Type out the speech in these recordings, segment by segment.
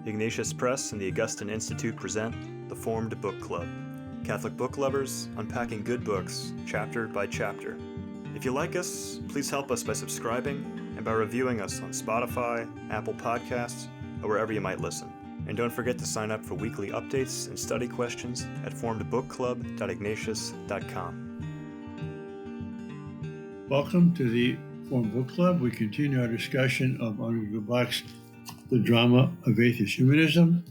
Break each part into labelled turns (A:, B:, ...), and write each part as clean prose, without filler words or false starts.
A: Ignatius Press and the Augustine Institute present the Formed Book Club. Catholic book lovers unpacking good books, chapter by chapter. If you like us, please help us by subscribing and by reviewing us on Spotify, Apple Podcasts, or wherever you might listen. And don't forget to sign up for weekly updates and study questions at formedbookclub.ignatius.com.
B: Welcome to the Formed Book Club. We continue our discussion of Henri de Lubac's The Drama of Atheist Humanism.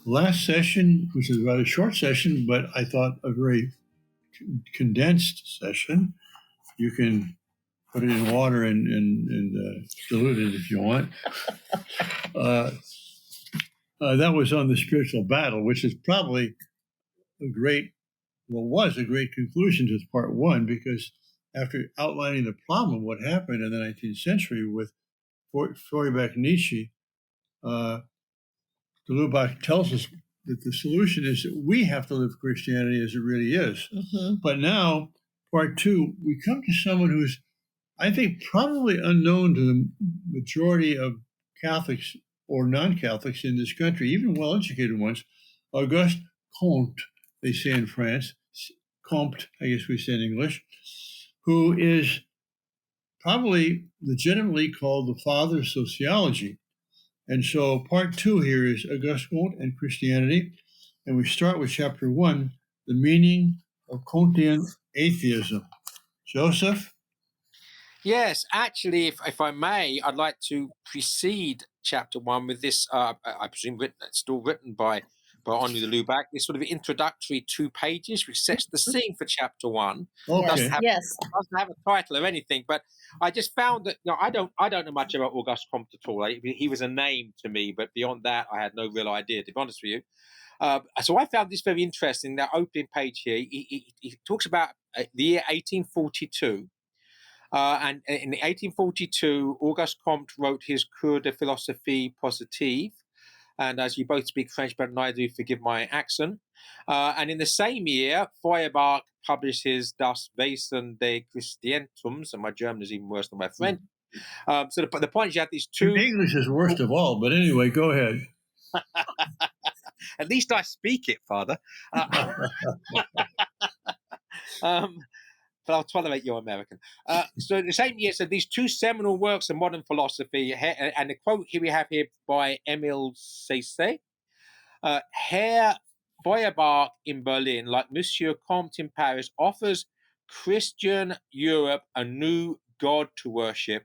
B: Last session, which was about a short session, but I thought a very condensed session. You can put it in water and dilute it if you want. That was on the spiritual battle, which is probably was a great conclusion to part one, because after outlining the problem of what happened in the 19th century with Feuerbach Nietzsche, de Lubac tells us that the solution is that we have to live Christianity as it really is. Mm-hmm. But now, part two, we come to someone who's, I think, probably unknown to the majority of Catholics or non-Catholics in this country, even well-educated ones, Auguste Comte, they say in France, Comte, I guess we say in English, who is probably legitimately called the father of sociology. And so part two here is Auguste Comte and Christianity. And we start with chapter one, the meaning of Comtean atheism. Joseph?
C: Yes, actually, if I may, I'd like to precede chapter one with this, I presume still written by Henri de Lubac, this sort of introductory 2 pages, which sets the scene for chapter one.
B: Okay.
C: Doesn't have a title or anything, but I just found that I don't know much about Auguste Comte at all. He was a name to me, but beyond that, I had no real idea, to be honest with you. So I found this very interesting. That opening page here, he talks about the year 1842. And in 1842, Auguste Comte wrote his Cours de philosophie positive. And as you both speak French, but neither do, forgive my accent. And in the same year, Feuerbach published his Das Wesen des Christentums, and my German is even worse than my French. So the point is you have these two...
B: English is worst of all, but anyway, go ahead.
C: At least I speak it, Father. But I'll tolerate your American. So in the same year, so these 2 seminal works of modern philosophy, and the quote here we have here by Emile Cécé, Herr Feuerbach in Berlin, like Monsieur Comte in Paris, offers Christian Europe a new God to worship,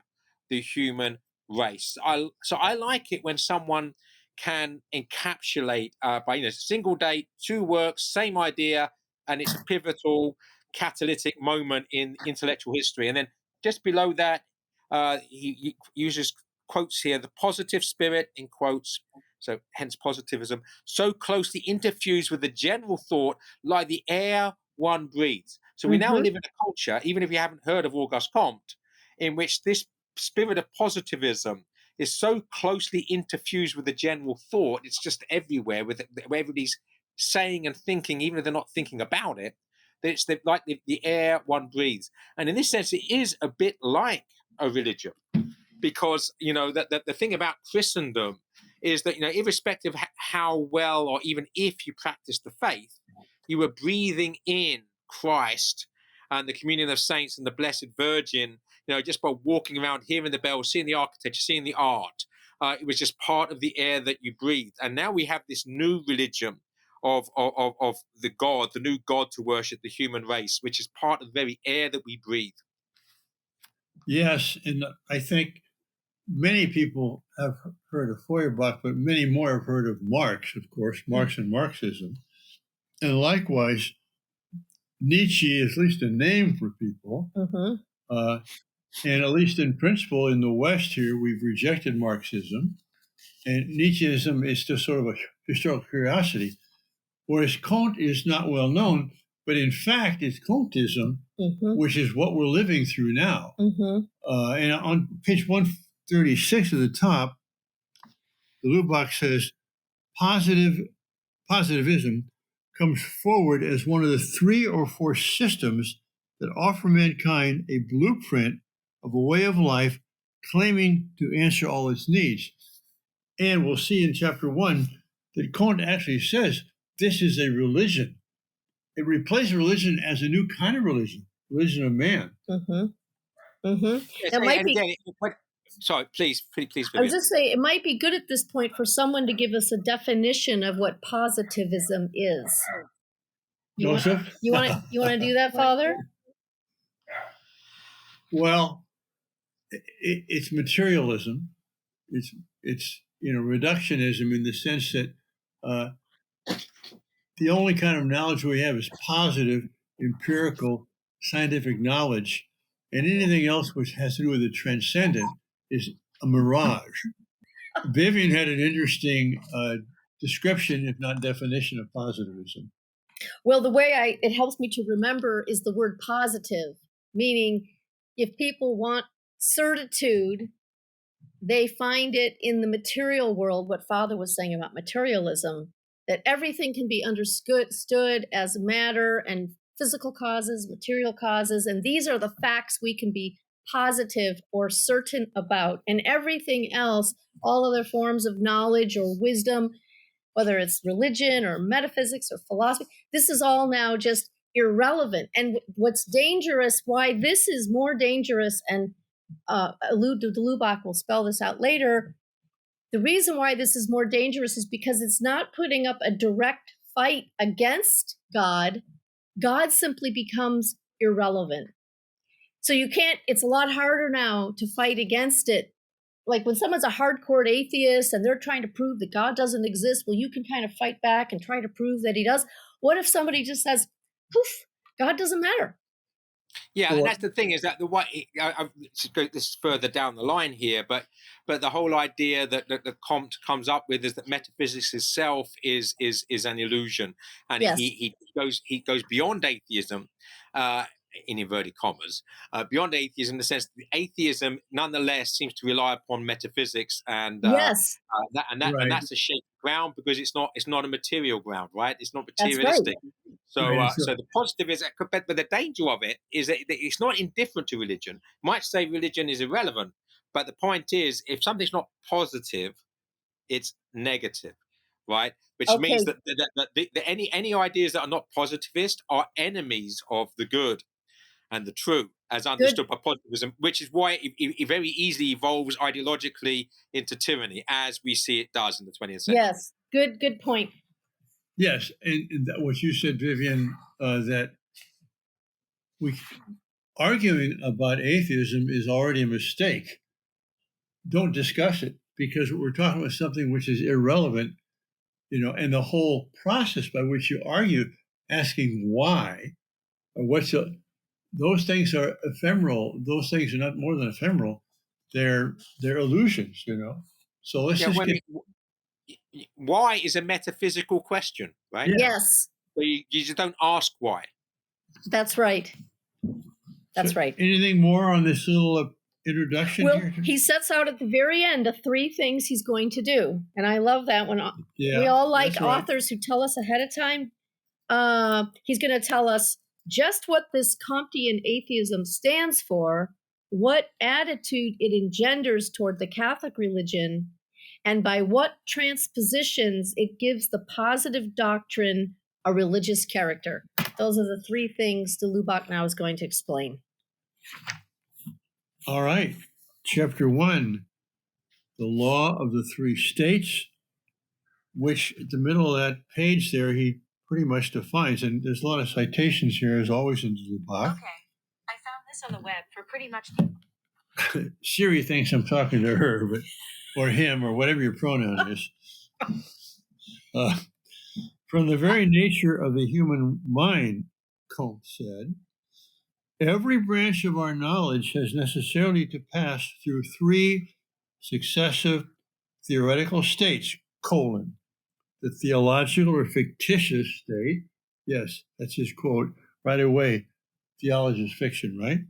C: the human race. So I like it when someone can encapsulate by a single date, 2 works, same idea, and it's a pivotal catalytic moment in intellectual history. And then just below that, he uses quotes here, the positive spirit in quotes, so hence positivism, so closely interfused with the general thought like the air one breathes. So we now live in a culture, even if you haven't heard of Auguste Comte, in which this spirit of positivism is so closely interfused with the general thought, it's just everywhere, where everybody's saying and thinking, even if they're not thinking about it, it's like the air one breathes. And in this sense, it is a bit like a religion, because, that the thing about Christendom is that, irrespective of how well or even if you practice the faith, you are breathing in Christ and the communion of saints and the Blessed Virgin, just by walking around, hearing the bells, seeing the architecture, seeing the art. It was just part of the air that you breathed. And now we have this new religion of the God, the new God to worship, the human race, which is part of the very air that we breathe.
B: Yes, and I think many people have heard of Feuerbach, but many more have heard of Marx, of course, Marx and Marxism. And likewise, Nietzsche is at least a name for people. And at least in principle, in the West here, we've rejected Marxism. And Nietzscheism is just sort of a historical curiosity. Whereas Comte is not well known, but in fact, it's Comteism, which is what we're living through now. And on page 136 at the top, the Lubac says, positivism comes forward as one of the 3 or 4 systems that offer mankind a blueprint of a way of life claiming to answer all its needs. And we'll see in chapter 1 that Comte actually says this is a religion. It replaces religion as a new kind of religion of man.
D: Mm-hmm. Mm-hmm.
C: Yes,
D: It might
C: and
D: be.
C: again, sorry, please,
D: I was
C: Vivian.
D: just saying, it might be good at this point for someone to give us a definition of what positivism is.
B: Joseph?
D: You want to do that, Father?
B: Well, it's materialism. It's reductionism in the sense that the only kind of knowledge we have is positive, empirical, scientific knowledge, and anything else which has to do with the transcendent is a mirage. Vivian had an interesting description, if not definition, of positivism.
D: Well, the way it helps me to remember is the word positive, meaning if people want certitude, they find it in the material world, what Father was saying about materialism, that everything can be understood as matter and physical causes, material causes, and these are the facts we can be positive or certain about. And everything else, all other forms of knowledge or wisdom, whether it's religion or metaphysics or philosophy, this is all now just irrelevant. And what's dangerous, why this is more dangerous, and de Lubac will spell this out later, the reason why this is more dangerous is because it's not putting up a direct fight against God. God simply becomes irrelevant. So you can't, it's a lot harder now to fight against it. Like when someone's a hardcore atheist and they're trying to prove that God doesn't exist, well, you can kind of fight back and try to prove that he does. What if somebody just says, poof, God doesn't matter?
C: Yeah, and that's the thing, is that the way this is further down the line here, but the whole idea that the Comte comes up with is that metaphysics itself is an illusion, and
D: Yes.
C: he goes beyond atheism, in inverted commas, beyond atheism in the sense that atheism nonetheless seems to rely upon metaphysics, and
D: yes,
B: Right.
C: that's a shaky ground because it's not a material ground, right? It's not
D: that's right.
C: materialistic. So,
B: Right,
C: so the positive is, but the danger of it is that it's not indifferent to religion. You might say religion is irrelevant, but the point is, if something's not positive, it's negative, right? Which
D: Okay.
C: means that any ideas that are not positivist are enemies of the good and the true, as understood by positivism, which is why it very easily evolves ideologically into tyranny, as we see it does in the 20th century.
D: Yes, good point.
B: Yes, and what you said, Vivian, that arguing about atheism is already a mistake. Don't discuss it, because we're talking about something which is irrelevant, and the whole process by which you argue, asking why, or those things are ephemeral. Those things are not more than ephemeral. They're illusions, So let's just get.
C: Why is a metaphysical question, right?
B: Yeah.
D: Yes,
C: So you just don't ask why.
D: that's right. That's right.
B: Anything more on this little introduction
D: Well,
B: here?
D: he sets out at the very end of 3 things he's going to do. And I love that when
B: Yeah,
D: we all like
B: that's right.
D: authors who tell us ahead of time. He's going to tell us just what this Comtean atheism stands for, what attitude it engenders toward the Catholic religion, and by what transpositions it gives the positive doctrine a religious character. Those are the 3 things de Lubac now is going to explain.
B: All right. Chapter 1, the law of the 3 states, which at the middle of that page there, he pretty much defines. And there's a lot of citations here, as always, in Lubac.
E: Okay. I found this on the web for pretty much.
B: Siri thinks I'm talking to her, or him, or whatever your pronoun is. From the very nature of the human mind, Comte said, every branch of our knowledge has necessarily to pass through 3 successive theoretical states, the theological or fictitious state. Yes, that's his quote right away. Theology is fiction, right?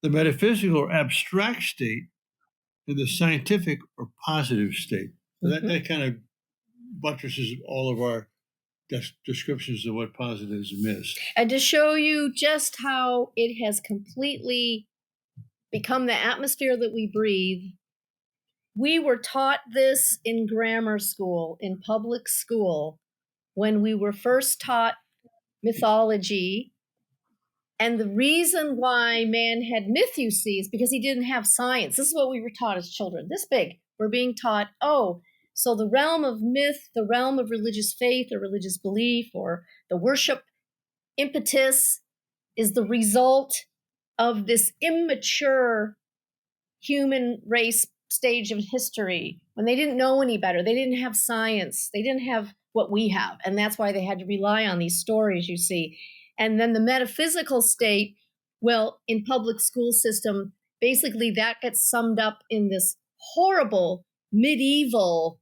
B: The metaphysical or abstract state, and the scientific or positive state. So that kind of buttresses all of our descriptions of what positivism is.
D: And to show you just how it has completely become the atmosphere that we breathe, We were taught this in grammar school, in public school, when we were first taught mythology. And the reason why man had myth, you see, is because he didn't have science. This is what we were taught as children, this big. We're being taught, so the realm of myth, the realm of religious faith or religious belief or the worship impetus is the result of this immature human race stage of history when they didn't know any better. They didn't have science. They didn't have what we have. And that's why they had to rely on these stories, you see. And then the metaphysical state, well, in public school system, basically that gets summed up in this horrible medieval,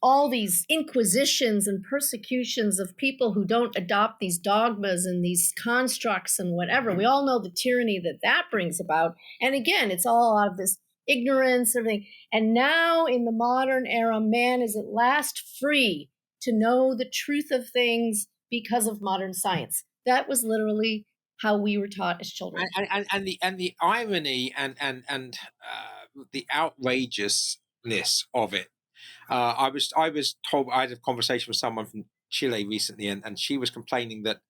D: all these inquisitions and persecutions of people who don't adopt these dogmas and these constructs and whatever. We all know the tyranny that brings about. And again, it's all out of this ignorance, everything. And now in the modern era, man is at last free to know the truth of things because of modern science. That was literally how we were taught as children.
C: And the irony and the outrageousness of it. I was told, I had a conversation with someone from Chile recently, and she was complaining that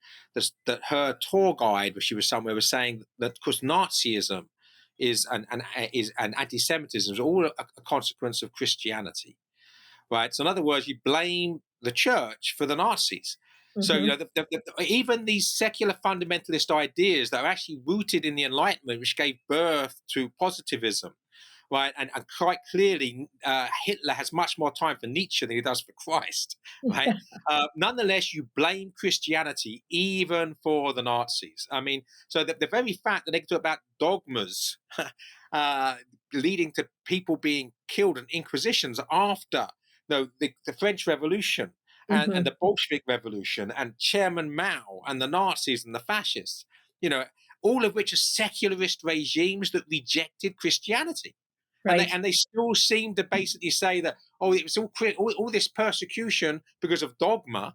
C: her tour guide, where she was somewhere, was saying that because Nazism is an anti-Semitism is all a consequence of Christianity, right? So in other words, you blame the church for the Nazis. Mm-hmm. So even these secular fundamentalist ideas that are actually rooted in the Enlightenment, which gave birth to positivism. Right, and quite clearly, Hitler has much more time for Nietzsche than he does for Christ. Right. Nonetheless, you blame Christianity even for the Nazis. I mean, so the very fact that they talk about dogmas leading to people being killed and inquisitions after the French Revolution and the Bolshevik Revolution and Chairman Mao and the Nazis and the fascists, all of which are secularist regimes that rejected Christianity. Right. And they still seem to basically say that, it was all this persecution because of dogma.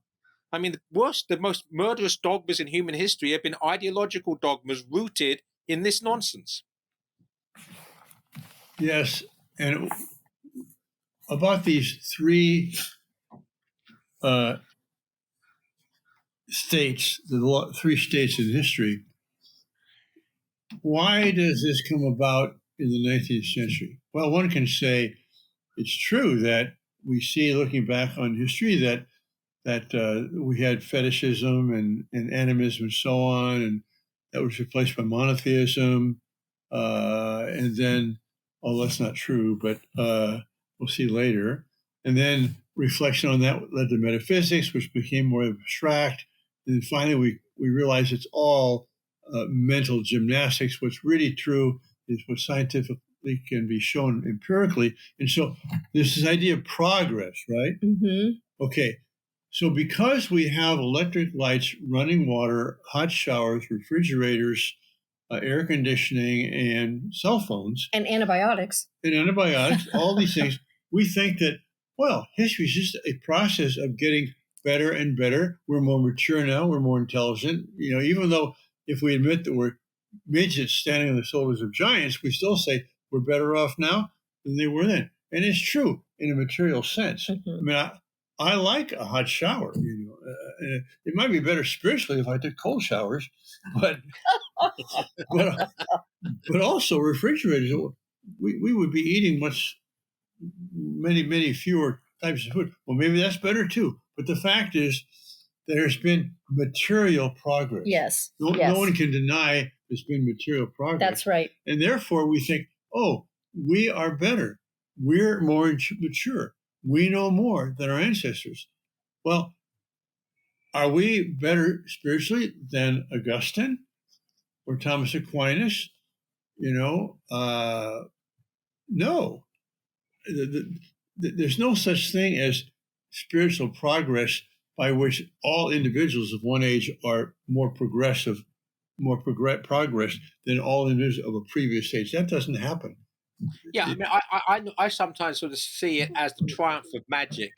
C: I mean, the most murderous dogmas in human history have been ideological dogmas rooted in this nonsense.
B: Yes, and about these three states, the three states in history, why does this come about in the 19th century? Well, one can say it's true that we see, looking back on history, that we had fetishism and animism and so on, and that was replaced by monotheism. And then, that's not true, but we'll see later. And then reflection on that led to metaphysics, which became more abstract. And then finally, we realize it's all mental gymnastics. What's really true is what scientifically can be shown empirically. And so there's this idea of progress, right? Mm-hmm. Okay. So because we have electric lights, running water, hot showers, refrigerators, air conditioning, and cell phones.
D: And antibiotics.
B: All these things, we think that, history is just a process of getting better and better. We're more mature now. We're more intelligent. Even though if we admit that we're midgets standing on the shoulders of giants, we still say we're better off now than they were then. And it's true in a material sense. Mm-hmm. I mean, I like a hot shower. It might be better spiritually if I took cold showers, but also refrigerators. We would be eating many fewer types of food. Well, maybe that's better too. But the fact is, there's been material progress.
D: Yes.
B: No one can deny there's been material progress.
D: That's right.
B: And therefore, we think, we are better. We're more mature. We know more than our ancestors. Well, are we better spiritually than Augustine or Thomas Aquinas? No. There's no such thing as spiritual progress by which all individuals of one age are more progress than all individuals of a previous age. That doesn't happen.
C: Yeah, I mean, I sometimes sort of see it as the triumph of magic.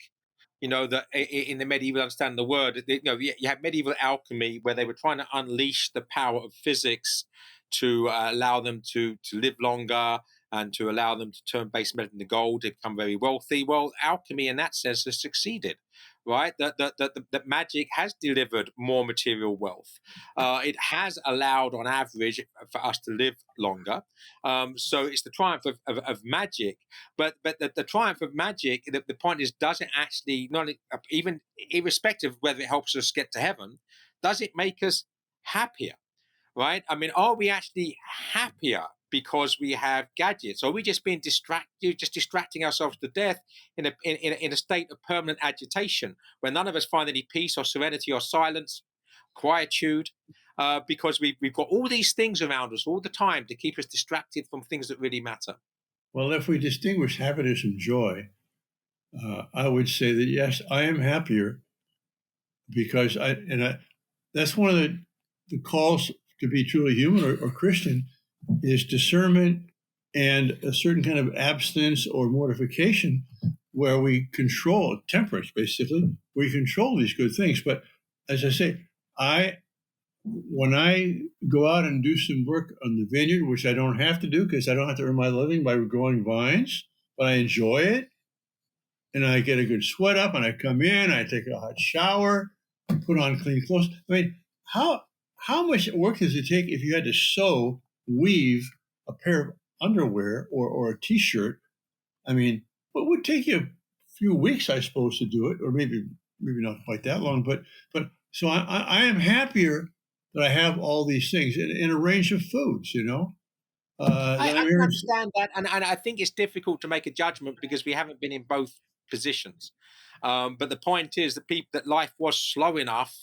C: That in the medieval understanding of the word, you have medieval alchemy where they were trying to unleash the power of physics to allow them to live longer and to allow them to turn base metal into gold, to become very wealthy. Well, alchemy in that sense has succeeded, right? That magic has delivered more material wealth. It has allowed, on average, for us to live longer. So it's the triumph of magic. But the triumph of magic, the point is, does it actually, not even irrespective of whether it helps us get to heaven, does it make us happier? Right? I mean, are we actually happier because we have gadgets? Or are we just being distracted, just distracting ourselves to death in a state of permanent agitation where none of us find any peace or serenity or silence, quietude, because we've got all these things around us all the time to keep us distracted from things that really matter?
B: Well, if we distinguish happiness from joy, I would say that yes, I am happier because that's one of the calls to be truly human or Christian is discernment and a certain kind of abstinence or mortification where we control temperance, basically. We control these good things. But as I say, when I go out and do some work on the vineyard, which I don't have to do because I don't have to earn my living by growing vines, but I enjoy it, and I get a good sweat up, and I come in, I take a hot shower, I put on clean clothes. I mean, how much work does it take if you had to weave a pair of underwear or a T-shirt? I mean, it would take you a few weeks, I suppose, to do it, or maybe not quite that long. But so I am happier that I have all these things in a range of foods, you know.
C: I understand that, and I think it's difficult to make a judgment because we haven't been in both positions. But the point is that life was slow enough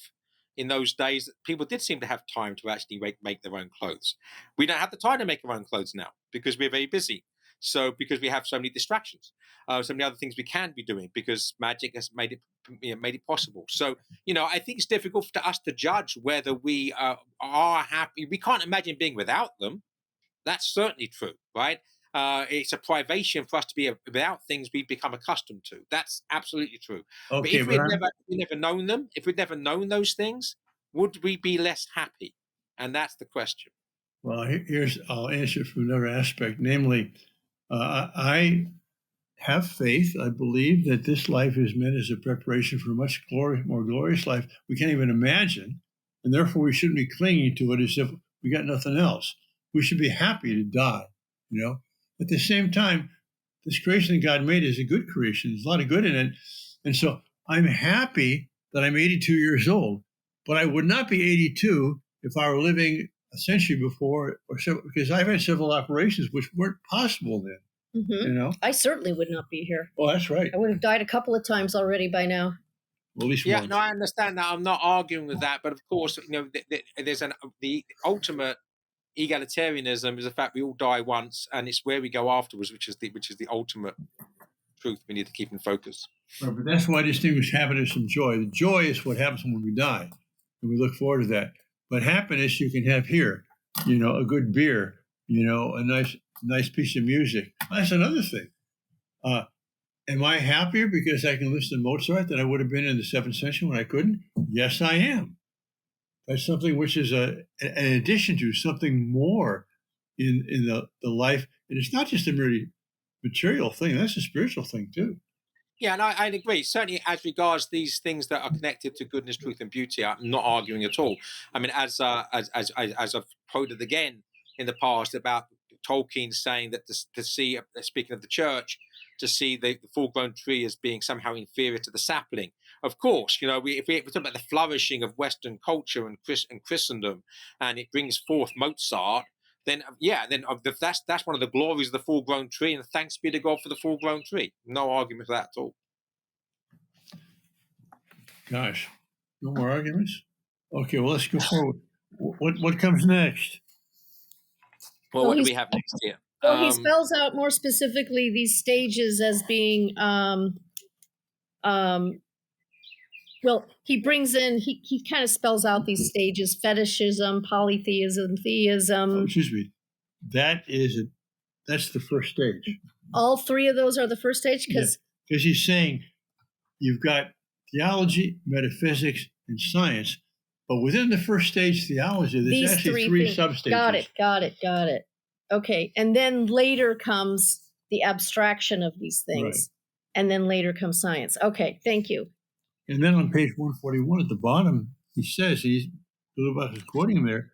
C: in those days that people did seem to have time to actually make their own clothes. We don't have the time to make our own clothes now because we're very busy. So because we have so many distractions, so many other things we can be doing because magic has made it possible. So I think it's difficult for us to judge whether we are happy. We can't imagine being without them. That's certainly true, right? It's a privation for us to be without things we've become accustomed to. That's absolutely true.
B: Okay,
C: but if we'd never known them, if we'd never known those things, would we be less happy? And that's the question.
B: Well, I'll answer from another aspect. Namely, I have faith. I believe that this life is meant as a preparation for a much more glorious life we can't even imagine. And therefore, we shouldn't be clinging to it as if we got nothing else. We should be happy to die, At the same time, this creation that God made is a good creation. There's a lot of good in it. And so I'm happy that I'm 82 years old, but I would not be 82 if I were living a century before, because I've had several operations which weren't possible then.
D: Mm-hmm. I certainly would not be here.
B: Well, that's right.
D: I would have died a couple of times already by now.
B: Well, at least
C: once.
B: No,
C: I understand that. I'm not arguing with that, but of course, there's the ultimate egalitarianism is the fact we all die once, and it's where we go afterwards, which is the ultimate truth we need to keep in focus.
B: Right, but that's why I distinguish happiness from joy. The joy is what happens when we die, and we look forward to that. But happiness you can have here, a good beer, a nice piece of music. That's another thing. Am I happier because I can listen to Mozart than I would have been in the 7th century when I couldn't? Yes, I am. That's something which is an addition to something more in the life. And it's not just a merely material thing. That's a spiritual thing, too.
C: Yeah, and I'd agree. Certainly as regards these things that are connected to goodness, truth, and beauty, I'm not arguing at all. I mean, as I've quoted again in the past about Tolkien saying that to see, speaking of the church, to see the full-grown tree as being somehow inferior to the sapling. Of course, if we talk about the flourishing of Western culture and Christendom, and it brings forth Mozart, then that's one of the glories of the full-grown tree, and thanks be to God for the full-grown tree. No argument for that at all.
B: Gosh, no more arguments? Okay, well, let's go forward. What comes next?
C: Well, what do we have next here?
D: Well, he spells out more specifically these stages as being, well, he brings in, he kind of spells out these stages: fetishism, polytheism, theism.
B: Oh, excuse me. That's the first stage.
D: All three of those are the first stage? Because
B: he's saying you've got theology, metaphysics, and science, but within the first stage theology, there's actually three substages.
D: Got it. Okay. And then later comes the abstraction of these things.
B: Right.
D: And then later comes science. Okay. Thank you.
B: And then on page 141 at the bottom, he says, Lubac is quoting him there,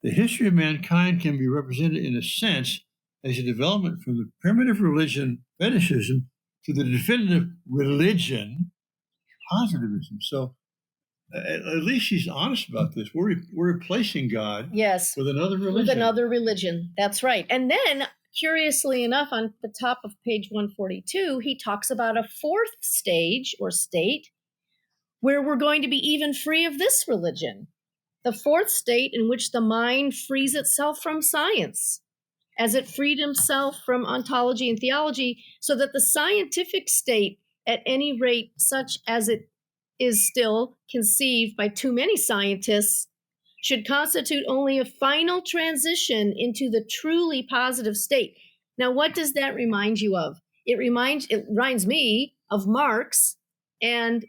B: the history of mankind can be represented in a sense as a development from the primitive religion, fetishism, to the definitive religion, positivism. So at least he's honest about this. We're replacing God
D: Yes.
B: with another religion.
D: With another religion. That's right. And then, curiously enough, on the top of page 142, he talks about a fourth stage or state where we're going to be even free of this religion. The fourth state in which the mind frees itself from science, as it freed himself from ontology and theology, so that the scientific state, at any rate, such as it is still conceived by too many scientists, should constitute only a final transition into the truly positive state. Now, what does that remind you of? It reminds me of Marx and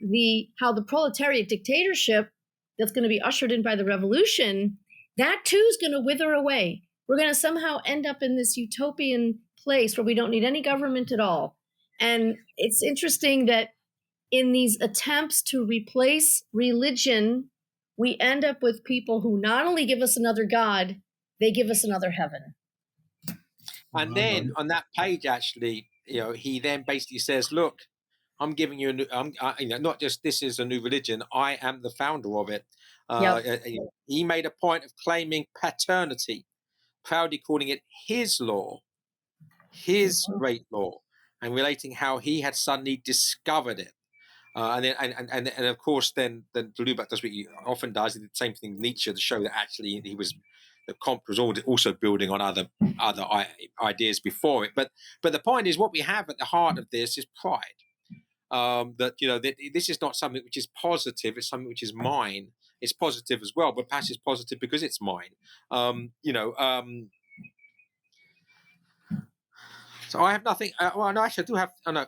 D: how the proletariat dictatorship that's going to be ushered in by the revolution, that too is going to wither away. We're going to somehow end up in this utopian place where we don't need any government at all. And it's interesting that in these attempts to replace religion, we end up with people who not only give us another God, they give us another heaven.
C: And then on that page, actually, he then basically says, look, I'm giving you not just this is a new religion, I am the founder of it. He made a point of claiming paternity, proudly calling it his law, his great law, and relating how he had suddenly discovered it. And of course, then Lubac does what he often does. He did the same thing with Nietzsche to show that actually that Comte was also building on other ideas before it. But the point is, what we have at the heart of this is pride. That this is not something which is positive; it's something which is mine. It's positive as well, but perhaps it's positive because it's mine. So I have nothing. Well, no, actually, I do have. Oh, no.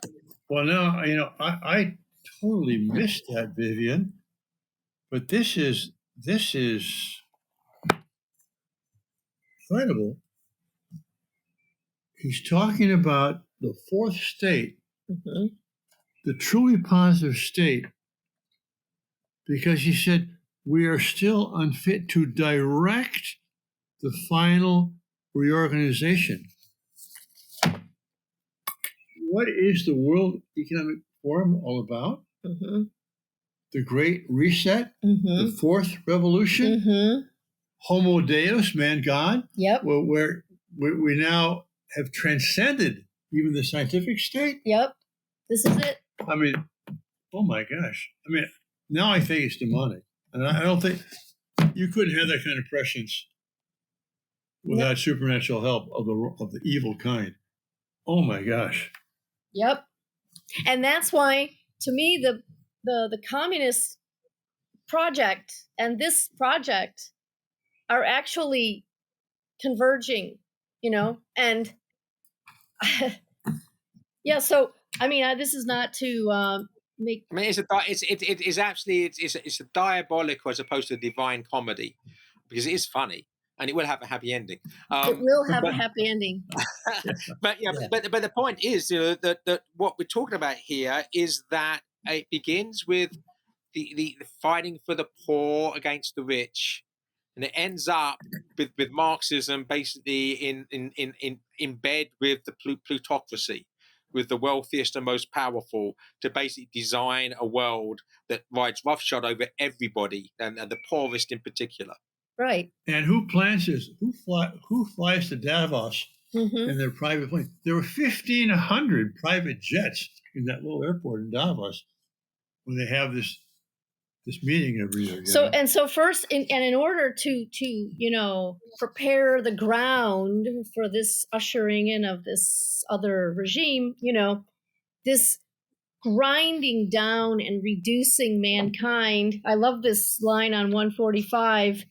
B: Well, now I totally missed that, Vivian. But this is incredible. He's talking about the fourth state, the truly positive state, because he said we are still unfit to direct the final reorganization. What is the World Economic Forum all about? The Great Reset, the Fourth Revolution, Homo Deus, man God.
D: Yep.
B: Where we now have transcended even the scientific state.
D: Yep. This is it.
B: I mean, oh my gosh. I mean, now I think it's demonic. And I don't think you couldn't have that kind of prescience without supernatural help of the evil kind. Oh my gosh.
D: Yep. And that's why, to me, the communist project and this project are actually converging, and yeah. So I mean, this is not to make.
C: I mean, it's a diabolical as opposed to a divine comedy, because it is funny and it will have a happy ending.
D: It will have a happy ending.
C: But the point is, that what we're talking about here is that it begins with the fighting for the poor against the rich, and it ends up with Marxism basically in bed with the plutocracy, with the wealthiest and most powerful, to basically design a world that rides roughshod over everybody, and the poorest in particular.
D: Right.
B: And who plans this? Who flies to Davos in their private plane? There were 1,500 private jets in that little airport in Davos when they have this meeting every year.
D: So first, in order to prepare the ground for this ushering in of this other regime, this grinding down and reducing mankind. I love this line on 145.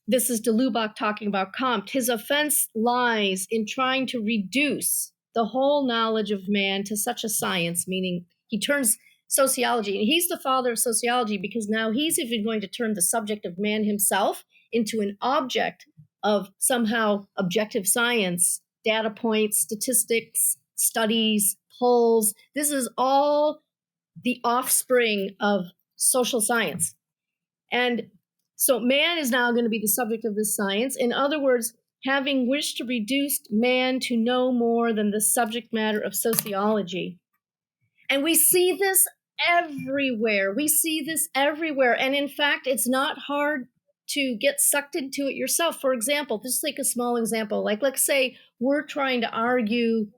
D: This is de Lubac talking about Comte. His offense lies in trying to reduce the whole knowledge of man to such a science, meaning he turns sociology, and he's the father of sociology because now he's even going to turn the subject of man himself into an object of somehow objective science, data points, statistics, studies, polls. This is all the offspring of social science. And so man is now going to be the subject of this science. In other words, having wished to reduce man to no more than the subject matter of sociology. And we see this everywhere. We see this everywhere. And in fact, it's not hard to get sucked into it yourself. For example, just take a small example. Like, let's say we're trying to argue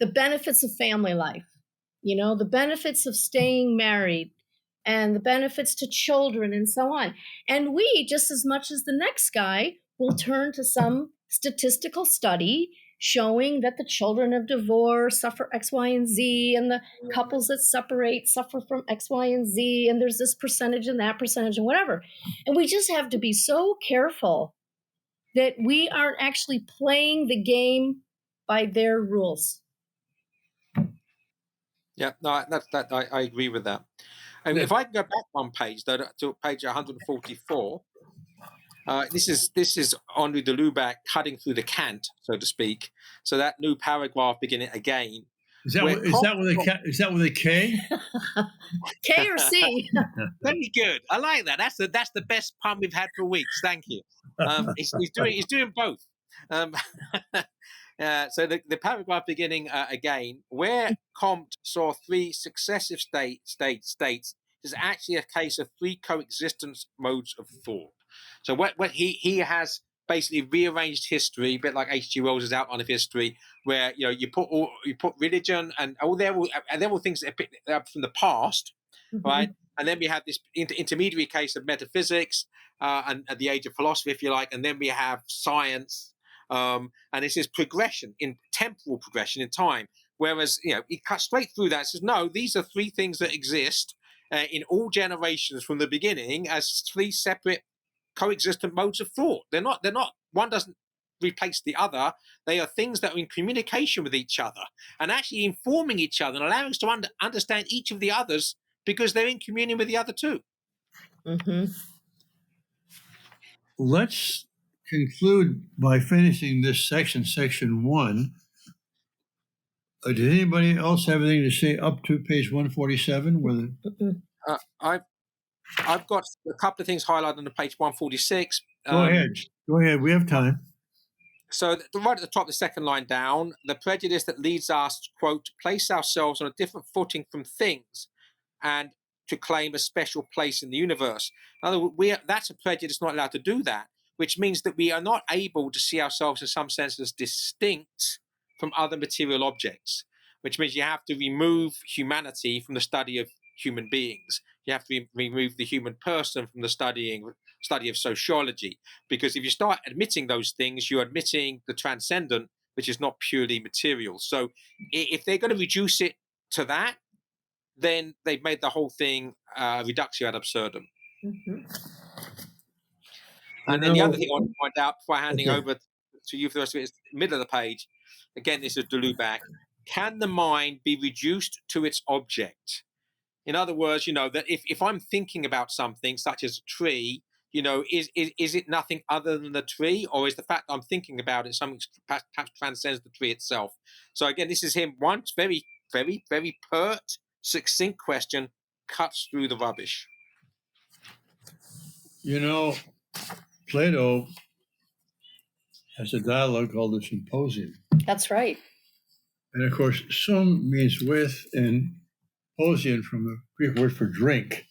D: the benefits of family life, the benefits of staying married and the benefits to children and so on. And we, just as much as the next guy, will turn to some statistical study showing that the children of divorce suffer X, Y, and Z, and the couples that separate suffer from X, Y, and Z, and there's this percentage and that percentage and whatever. And we just have to be so careful that we aren't actually playing the game by their rules.
C: Yeah, no, I agree with that. And if I can go back one page, though, to page 144, this is Henri de Lubac cutting through the cant, so to speak. So that new paragraph beginning again.
B: Is that with a K?
D: K or C?
C: Very good. I like that. That's the best pun we've had for weeks. Thank you. He's doing both. So the paragraph beginning again, where Comte saw three successive states is actually a case of three coexistence modes of thought. So what he has basically rearranged history, a bit like H.G. Wells' outline of history, where you put religion and they're all things that are picked up from the past, right? And then we have this intermediary case of metaphysics and the age of philosophy, if you like, and then we have science. And this is progression, in temporal progression in time. Whereas, he cuts straight through that and says, no, these are three things that exist in all generations from the beginning as three separate coexistent modes of thought. They're not, one doesn't replace the other. They are things that are in communication with each other and actually informing each other and allowing us to understand each of the others because they're in communion with the other two.
D: Mm-hmm.
B: Let's conclude by finishing this section 1. Did anybody else have anything to say up to page 147?
C: I've got a couple of things highlighted on the page 146.
B: Go ahead. We have time.
C: So right at the top, the second line down, the prejudice that leads us to, quote, place ourselves on a different footing from things and to claim a special place in the universe. In other words, that's a prejudice not allowed to do that, which means that we are not able to see ourselves in some sense as distinct from other material objects, which means you have to remove humanity from the study of human beings. You have to remove the human person from the study of sociology, because if you start admitting those things, you're admitting the transcendent, which is not purely material. So if they're going to reduce it to that, then they've made the whole thing reductio ad absurdum.
D: Mm-hmm.
C: And then the other thing I want to point out before handing over to you for the rest of it is the middle of the page. Again, this is de Lubac. Can the mind be reduced to its object? In other words, that if I'm thinking about something such as a tree, is it nothing other than the tree, or is the fact that I'm thinking about it something perhaps transcends the tree itself? So again, this is him. One very, very, very pert, succinct question cuts through the rubbish.
B: Plato has a dialogue called the Symposium.
D: That's right.
B: And of course, sum means with, and posium from the Greek word for drink.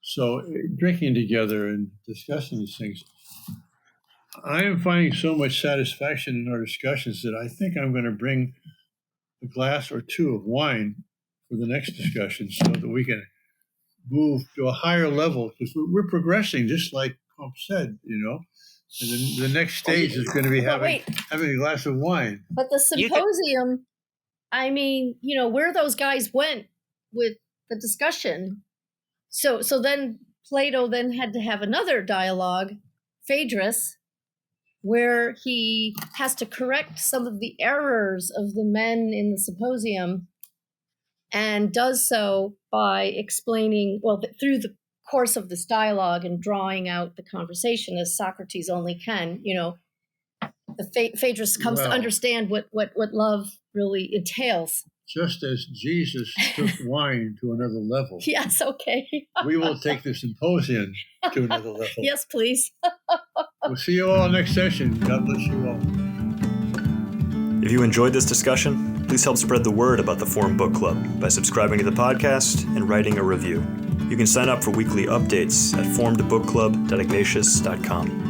B: So drinking together and discussing these things. I am finding so much satisfaction in our discussions that I think I'm going to bring a glass or two of wine for the next discussion so that we can move to a higher level, because we're progressing, just like Comte said, And the next stage is going to be having a glass of wine.
D: But the symposium, where those guys went with the discussion. So then Plato then had to have another dialogue, Phaedrus, where he has to correct some of the errors of the men in the symposium, and does so by explaining, through the course of this dialogue and drawing out the conversation as Socrates only can, the Phaedrus comes to understand what love really entails.
B: Just as Jesus took wine to another level.
D: Yes, okay.
B: We will take the symposium to another level.
D: Yes, please.
B: We'll see you all next session. God bless you all.
A: If you enjoyed this discussion, please help spread the word about the Forum Book Club by subscribing to the podcast and writing a review. You can sign up for weekly updates at forumbookclub.ignatius.com.